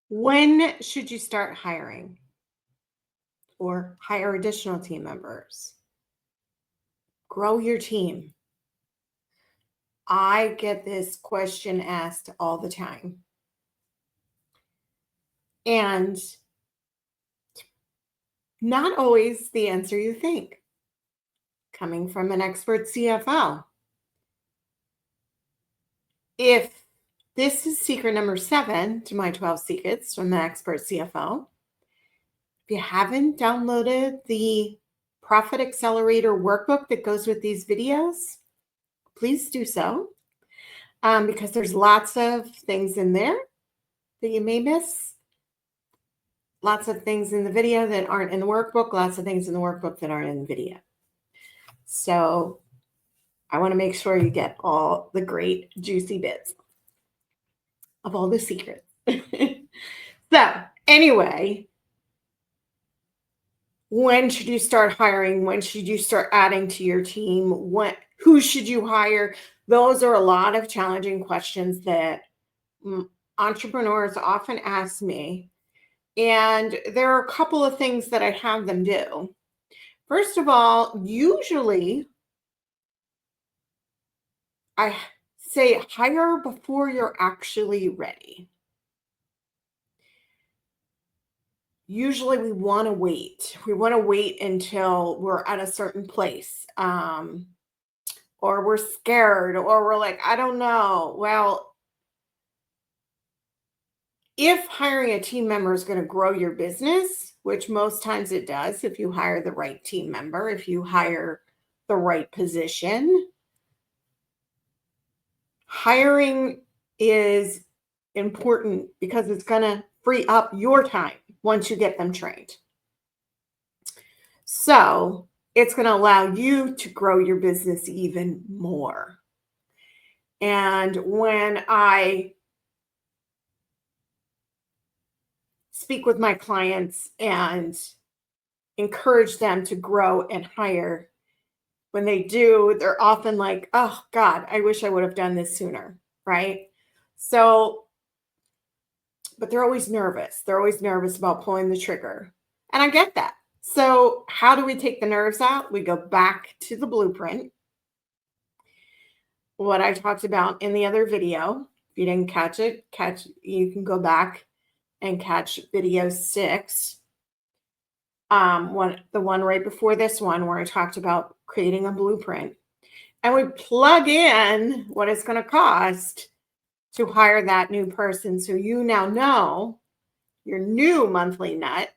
When should you start hiring or hire additional team members? Grow your team. I get this question asked all the time. And not always the answer you think, coming from an expert CFO. If this is secret number 7 to my 12 secrets from the expert CFO, if you haven't downloaded the Profit Accelerator workbook that goes with these videos, please do so, because there's lots of things in there that you may miss. Lots of things in the video that aren't in the workbook, lots of things in the workbook that aren't in the video. So I want to make sure you get all the great juicy bits of all the secrets. So anyway, when should you start hiring? When should you start adding to your team? Who should you hire? Those are a lot of challenging questions that entrepreneurs often ask me. And there are a couple of things that I have them do. First of all, usually I say hire before you're actually ready. Usually we want to wait. We want to wait until we're at a certain place, or we're scared, or we're like, I don't know. Well, if hiring a team member is going to grow your business, which most times it does, if you hire the right team member, if you hire the right position, hiring is important because it's going to free up your time once you get them trained. So it's going to allow you to grow your business even more. And when I speak with my clients and encourage them to grow and hire, when they do, they're often like, oh God, I wish I would have done this sooner, right? So, but they're always nervous. They're always nervous about pulling the trigger. And I get that. So how do we take the nerves out? We go back to the blueprint. What I talked about in the other video. If you didn't catch it, you can go back and catch video 6. The one right before this one where I talked about creating a blueprint. And we plug in what it's going to cost to hire that new person. So you now know your new monthly net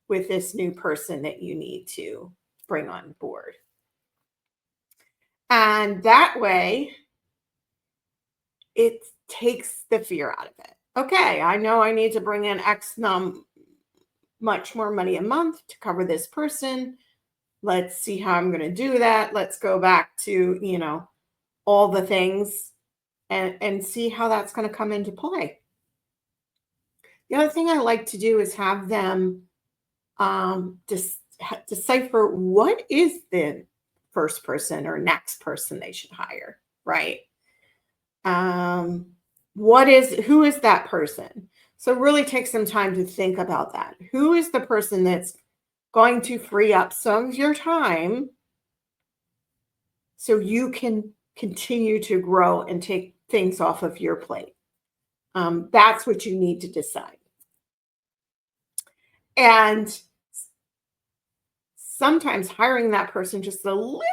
with this new person that you need to bring on board. And that way, it takes the fear out of it. Okay, I know I need to bring in much more money a month to cover this person. Let's see how I'm going to do that. Let's go back to, all the things and see how that's going to come into play. The other thing I like to do is have them decipher what is the first person or next person they should hire, right? Who is that person? So really take some time to think about that. Who is the person that's going to free up some of your time so you can continue to grow and take things off of your plate? That's what you need to decide. And sometimes hiring that person just a little bit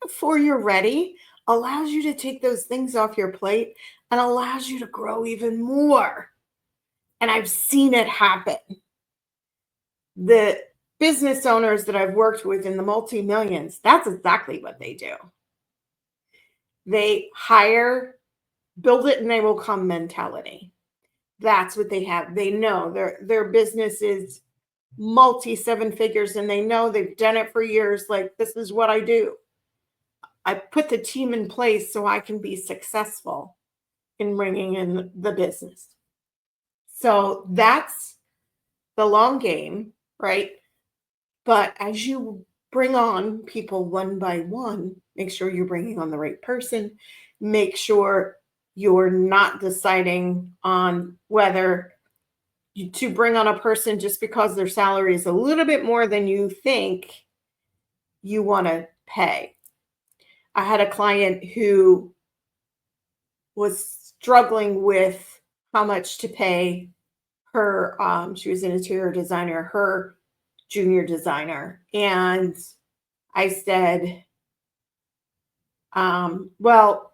before you're ready allows you to take those things off your plate and allows you to grow even more. And I've seen it happen. The business owners that I've worked with in the multi-millions, that's exactly what they do. They hire, build it and they will come mentality. That's what they have. They know their business is multi-7 figures and they know they've done it for years. Like, this is what I do. I put the team in place so I can be successful in bringing in the business. So that's the long game, right? But as you bring on people one by one, make sure you're bringing on the right person. Make sure you're not deciding on whether to bring on a person just because their salary is a little bit more than you think you want to pay. I had a client who was struggling with how much to pay her. She was an interior designer, her junior designer. And I said, well,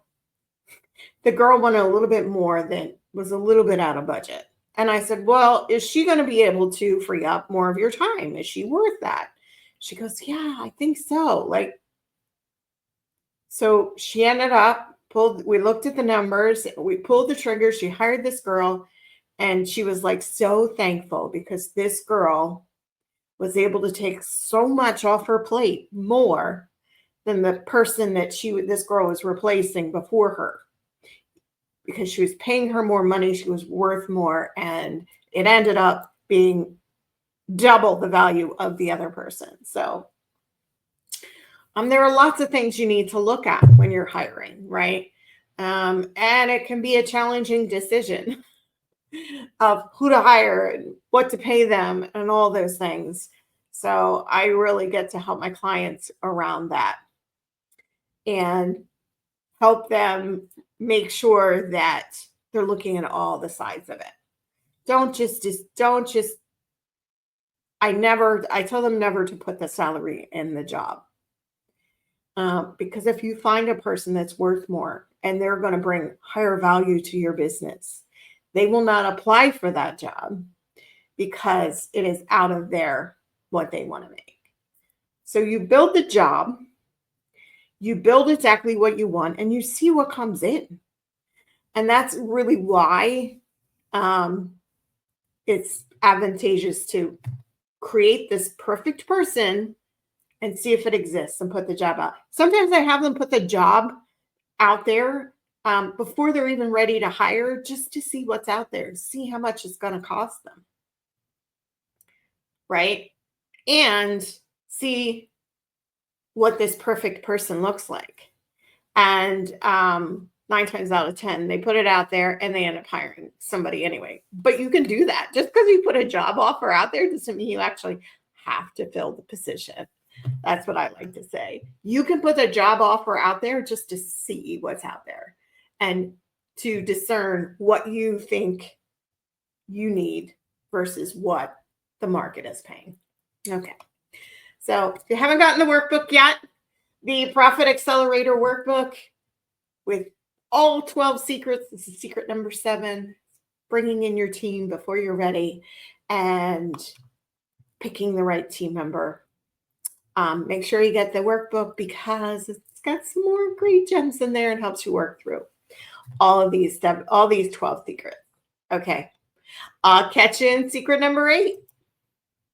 the girl wanted a little bit more than was a little bit out of budget. And I said, well, is she going to be able to free up more of your time? Is she worth that? She goes, yeah, I think so. Like, so she ended up we looked at the numbers, we pulled the trigger. She hired this girl, and she was like so thankful because this girl was able to take so much off her plate, more than the person that this girl was replacing before her, because she was paying her more money. She was worth more, and it ended up being double the value of the other person. So there are lots of things you need to look at when you're hiring, right? And it can be a challenging decision of who to hire and what to pay them and all those things. So I really get to help my clients around that and help them make sure that they're looking at all the sides of it. Don't just I tell them never to put the salary in the job. Because if you find a person that's worth more and they're going to bring higher value to your business, they will not apply for that job because it is out of what they want to make. So you build the job, you build exactly what you want, and you see what comes in. And that's really why it's advantageous to create this perfect person and see if it exists and put the job out. Sometimes I have them put the job out there before they're even ready to hire, just to see what's out there, see how much it's going to cost them. Right? And see what this perfect person looks like. And 9 times out of 10, they put it out there and they end up hiring somebody anyway. But you can do that. Just because you put a job offer out there doesn't mean you actually have to fill the position. That's what I like to say. You can put a job offer out there just to see what's out there and to discern what you think you need versus what the market is paying. Okay. So if you haven't gotten the workbook yet, the Profit Accelerator workbook with all 12 secrets. This is secret number 7, bringing in your team before you're ready and picking the right team member. Make sure you get the workbook because it's got some more great gems in there and helps you work through all these 12 secrets. Okay. I'll catch you in secret number 8.